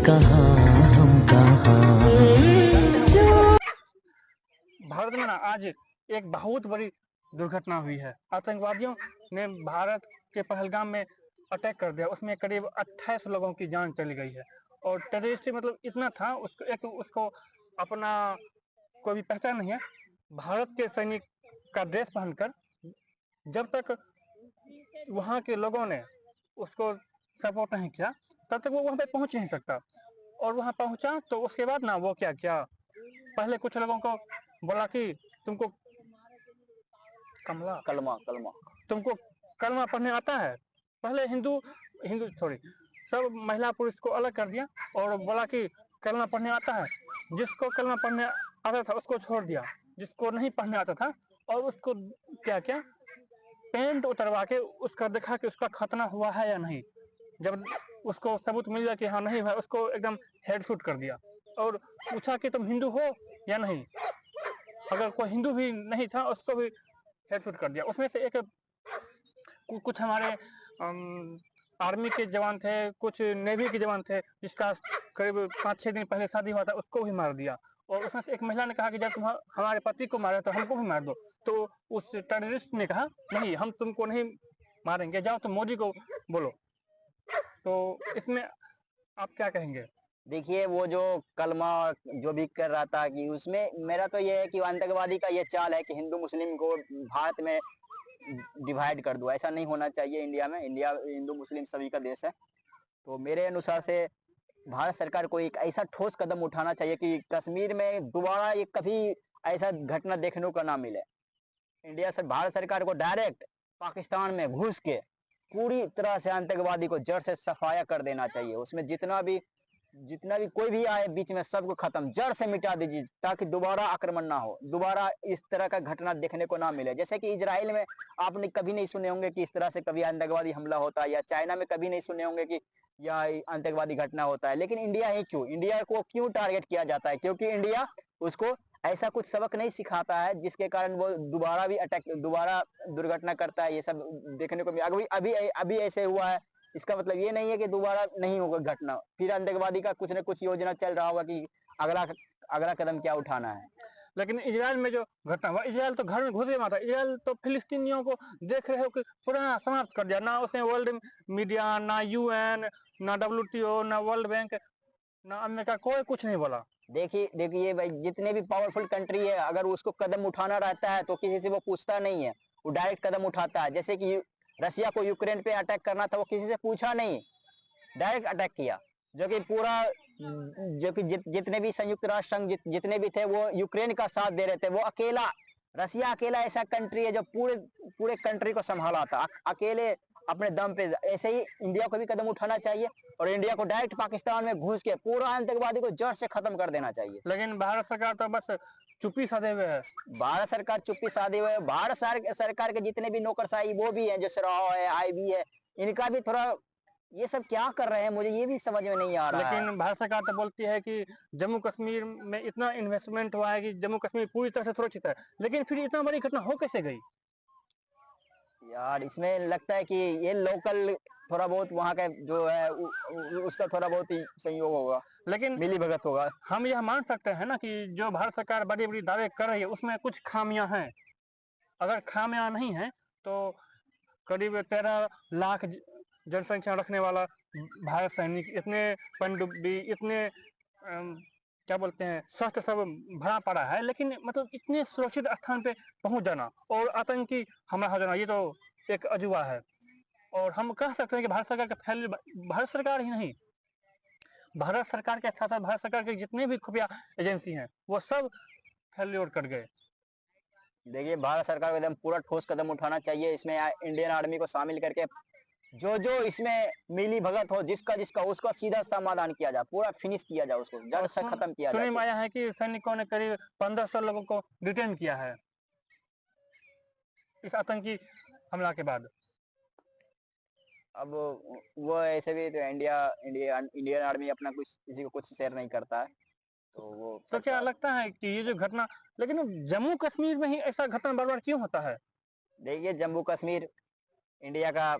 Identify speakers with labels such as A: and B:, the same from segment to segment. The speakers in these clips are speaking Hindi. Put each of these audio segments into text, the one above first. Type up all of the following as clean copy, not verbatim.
A: कहाँ हम कहाँ।
B: भारत में ना आज एक बहुत बड़ी दुर्घटना हुई है। आतंकवादियों ने भारत के पहलगाम में अटैक कर दिया। उसमें करीब 28 लोगों की जान चली गई है। और टेररिस्ट मतलब इतना था, उसको अपना कोई भी पहचान नहीं है। भारत के सैनिक का ड्रेस पहनकर जब तक वहाँ के लोगों ने उसको सपोर्ट नहीं किया तब तक वो वहाँ पे पहुंच नहीं सकता। और वहाँ पहुंचा तो उसके बाद ना वो क्या किया, पहले कुछ लोगों को बोला कि तुमको तुमको कलमा पढ़ने आता है। पहले हिंदू हिंदू सॉरी सब महिला पुरुष को अलग कर दिया और बोला कि कलमा पढ़ने आता है। जिसको कलमा पढ़ने आता था उसको छोड़ दिया, जिसको नहीं पढ़ने आता था और उसको क्या क्या पेंट उतरवा के उसका देखा कि उसका खतना हुआ है या नहीं। जब उसको सबूत मिल गया कि हाँ नहीं हुआ, उसको एकदम हेड शूट कर दिया और पूछा कि तुम हिंदू हो या नहीं। अगर कोई हिंदू भी नहीं था उसको भी हेड शूट कर दिया। उसमें से एक कुछ हमारे आर्मी के जवान थे, कुछ नेवी के जवान थे, जिसका करीब 5-6 दिन पहले शादी हुआ था, उसको भी मार दिया। और उसमें से एक महिला ने कहा कि जब तुम हमारे पति को मारे तो हमको भी मार दो। तो उस टेररिस्ट ने कहा नहीं, हम तुमको नहीं मारेंगे, जाओ तुम मोदी को बोलो। तो इसमें आप क्या कहेंगे?
C: देखिए वो जो कलमा जो भी कर रहा था कि उसमें मेरा तो ये है कि आतंकवादी का ये चाल है कि हिंदू मुस्लिम को भारत में डिवाइड कर दो। ऐसा नहीं होना चाहिए। इंडिया में इंडिया हिंदू मुस्लिम सभी का देश है। तो मेरे अनुसार से भारत सरकार को एक ऐसा ठोस कदम उठाना चाहिए कि कश्मीर में दोबारा ये कभी ऐसा घटना देखने को ना मिले। इंडिया से भारत सरकार को डायरेक्ट पाकिस्तान में घुस के पूरी तरह से आतंकवादी को जड़ से सफाया कर देना चाहिए। उसमें जितना भी कोई भी आए बीच में सबको खत्म जड़ से मिटा दीजिए, ताकि दोबारा आक्रमण ना हो, दोबारा इस तरह का घटना देखने को ना मिले। जैसे कि इजराइल में आपने कभी नहीं सुने होंगे कि इस तरह से कभी आतंकवादी हमला होता है, या चाइना में कभी नहीं सुने होंगे कि यह आतंकवादी घटना होता है। लेकिन इंडिया ही क्यों, इंडिया को क्यों टारगेट किया जाता है? क्योंकि इंडिया उसको ऐसा कुछ सबक नहीं सिखाता है जिसके कारण वो दोबारा भी दोबारा दुर्घटना करता है। ये सब देखने को अभी अभी अभी ऐसे हुआ है। इसका मतलब ये नहीं है कि दोबारा नहीं होगा घटना। फिर आतंकवादी का कुछ न कुछ योजना चल रहा होगा कि अगला अगला कदम क्या उठाना है।
B: लेकिन इजराइल में जो घटना हुआ, इजराइल तो घर में घुसे मारा। इजराइल तो फिलिस्तीनियों को देख रहे हो कि पूरा समाप्त कर दिया। ना उसने वर्ल्ड मीडिया, ना यूएन, ना WTO, ना वर्ल्ड बैंक, ना अमेरिका, कोई कुछ नहीं बोला।
C: देखिए भाई, जितने भी पावरफुल कंट्री है अगर उसको कदम उठाना रहता है तो किसी से वो पूछता नहीं है, वो डायरेक्ट कदम उठाता है। जैसे कि रशिया को यूक्रेन पे अटैक करना था, वो किसी से पूछा नहीं, डायरेक्ट अटैक किया। जो कि पूरा जो कि जितने भी संयुक्त राष्ट्र संघ जितने भी थे वो यूक्रेन का साथ दे रहे थे। वो अकेला, रशिया अकेला ऐसा कंट्री है जो पूरे पूरे कंट्री को संभाला था अकेले अपने दम पे। ऐसे ही इंडिया को भी कदम उठाना चाहिए और इंडिया को डायरेक्ट पाकिस्तान में घुस के पूरा आतंकवादी को जड़ से खत्म कर देना चाहिए।
B: लेकिन भारत सरकार तो बस चुप्पी साधे हुए है।
C: भारत सरकार चुप्पी साधे हुए है। भारत सरकार के जितने भी नौकरशाही वो भी है, जो सराव है, IB है, इनका भी थोड़ा ये सब क्या कर रहे हैं मुझे ये भी समझ में नहीं आ रहा है।
B: लेकिन भारत सरकार तो बोलती है कि जम्मू कश्मीर में इतना इन्वेस्टमेंट हुआ है कि जम्मू कश्मीर पूरी तरह से सुरक्षित है। लेकिन फिर इतना बड़ी घटना हो कैसे गई?
C: यार इसमें लगता है कि ये लोकल थोड़ा बहुत वहाँ का जो है उसका थोड़ा बहुत ही संयोग होगा,
B: लेकिन
C: मिली भगत होगा।
B: हम यह मान सकते हैं ना कि जो भारत सरकार बड़ी बड़ी दावे कर रही है उसमें कुछ खामियां हैं। अगर खामियां नहीं है तो करीब 13 लाख जनसंख्या रखने वाला भारत सैनिक, इतने पनडुब्बी, इतने क्या बोलते हैं शस्त्र सब भरा पड़ा है, लेकिन मतलब इतने सुरक्षित स्थान पे पहुंच जाना और आतंकी हमला हो जाना, ये तो एक अजूबा है। और हम कह सकते हैं कि भारत सरकार का फैल, भारत सरकार ही नहीं, भारत सरकार के साथ साथ भारत सरकार के जितने भी खुफिया एजेंसी हैं वो सब फेल्योर कर गए।
C: देखिए भारत सरकार को एकदम पूरा ठोस कदम उठाना चाहिए। इसमें इंडियन आर्मी को शामिल करके जो जो इसमें मिली भगत हो, जिसका जिसका उसका सीधा समाधान किया जाए, पूरा फिनिश किया जाए, उसको जड़ से खत्म किया
B: सुनने
C: जाए।
B: में आया है कि सैनिकों ने करीब 1500 लोगों को डिटेन किया है इस आतंकी हमला के बाद।
C: अब वो ऐसे भी तो इंडियन आर्मी अपना कुछ किसी को कुछ शेयर नहीं करता है, तो वो
B: तो क्या लगता है कि ये जो घटना, लेकिन जम्मू कश्मीर में ही ऐसा घटना बार बार क्यों होता है?
C: देखिए जम्मू कश्मीर इंडिया का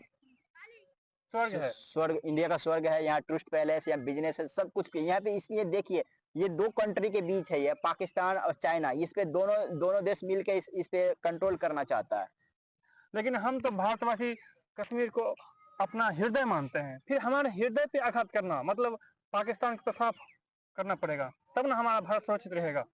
B: स्वर्ग है।
C: स्वर्ग, इंडिया का स्वर्ग है। यहाँ टूरिस्ट पैलेस, यहाँ बिजनेस है, सब कुछ यहाँ पे। इसमें देखिए, ये दो कंट्री के बीच है, ये पाकिस्तान और चाइना। इस पे दोनों देश मिलकर इस पे कंट्रोल करना चाहता है।
B: लेकिन हम तो भारतवासी कश्मीर को अपना हृदय मानते हैं, फिर हमारे हृदय पे आघात करना, मतलब पाकिस्तान को तो साफ करना पड़ेगा, तब ना हमारा भारत सुरक्षित रहेगा।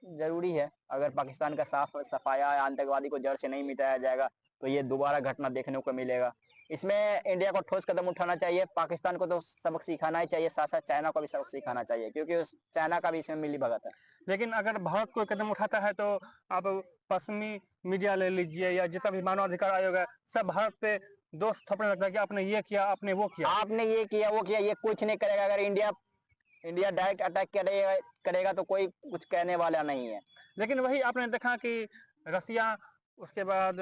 C: जरूरी है। अगर पाकिस्तान का साफ सफाया, आतंकवादी को जड़ से नहीं मिटाया जाएगा तो ये दोबारा घटना देखने को मिलेगा। इसमें इंडिया को ठोस कदम उठाना चाहिए। पाकिस्तान को तो सबक सिखाना ही चाहिए, साथ साथ चाइना को भी सबक सिखाना चाहिए, क्योंकि उस चाइना का भी इसमें मिलीभगत है।
B: लेकिन अगर भारत कोई कदम उठाता है तो आप पश्चिमी मीडिया ले लीजिए या जितना भी मानवाधिकार आयोग है, सब भारत पे दोष थोपने लगता है कि आपने ये किया, आपने वो किया।
C: आपने ये किया, वो किया, ये कुछ नहीं करेगा। अगर इंडिया डायरेक्ट अटैक करेगा तो कोई कुछ कहने वाला नहीं है।
B: लेकिन वही आपने देखा कि रसिया, उसके बाद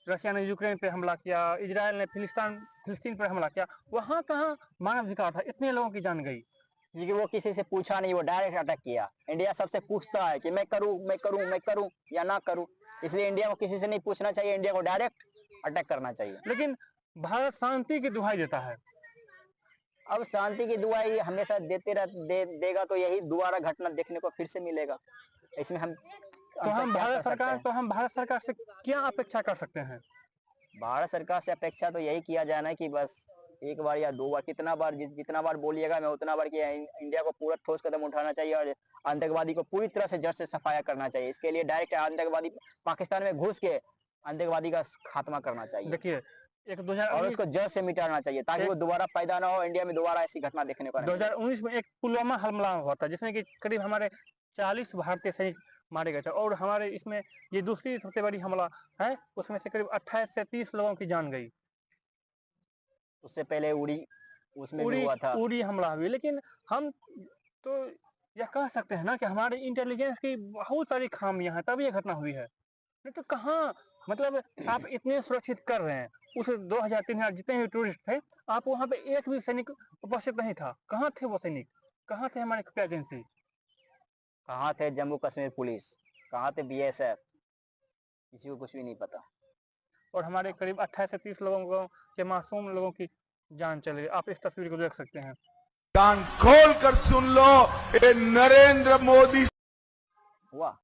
B: रसिया ने यूक्रेन पे हमला किया, इजराइल ने फिलिस्तीन पर हमला किया, वहां कहाँ मानवाधिकार था, इतने लोगों की जान गई।
C: क्योंकि वो किसी से पूछा नहीं, वो डायरेक्ट अटैक किया। इंडिया सबसे पूछता है कि मैं करूं या ना करूं, इसलिए इंडिया को किसी से नहीं पूछना चाहिए, इंडिया को डायरेक्ट अटैक करना चाहिए।
B: लेकिन भारत शांति की दुहाई देता है।
C: अब शांति की दुआई हमेशा देगा तो यही दोबारा घटना देखने को फिर से मिलेगा। इसमें हम
B: भारत सरकार से क्या अपेक्षा कर सकते हैं?
C: भारत सरकार से अपेक्षा तो यही किया जाना है कि बस एक बार या दो बार, जितना बार बोलिएगा मैं उतना बार, कि इंडिया को पूरा ठोस कदम उठाना चाहिए और आतंकवादी को पूरी तरह से जड़ से सफाया करना चाहिए। इसके लिए डायरेक्ट आतंकवादी पाकिस्तान में घुस के आतंकवादी का खात्मा करना चाहिए।
B: देखिए,
C: और उसको जड़ से मिटाना चाहिए ताकि वो दोबारा पैदा ना हो, इंडिया में दोबारा ऐसी घटना देखने को।
B: 2019 में एक पुलवामा हमला हुआ था जिसमें कि करीब हमारे 40 भारतीय सैनिक मारे गए थे, और हमारे इसमें ये दूसरी सबसे बड़ी हमला है, उसमें से करीब 28 से 30 लोगों की जान गई।
C: उससे पहले उसमें भी हुआ था,
B: उड़ी हमला हुई। लेकिन हम तो यह कह सकते हैं ना कि हमारे इंटेलिजेंस की बहुत सारी खामियां हैं, तब ये घटना हुई है। नहीं तो कहाँ, मतलब आप इतने सुरक्षित कर रहे हैं, उस 2000-3000 जितने भी टूरिस्ट थे, आप वहां पे एक भी सैनिक उपस्थित नहीं था। कहाँ थे वो सैनिक? कहाँ थे हमारी खुफिया एजेंसी?
C: कहाँ थे जम्मू कश्मीर पुलिस? कहाँ थे BSF? किसी को कुछ भी नहीं पता।
B: और हमारे करीब 28 से 30 लोगों के मासूम लोगों की जान चली। आप इस तस्वीर को देख सकते हैं।
D: कान खोल कर सुन लो, ये नरेंद्र मोदी
C: हुआ।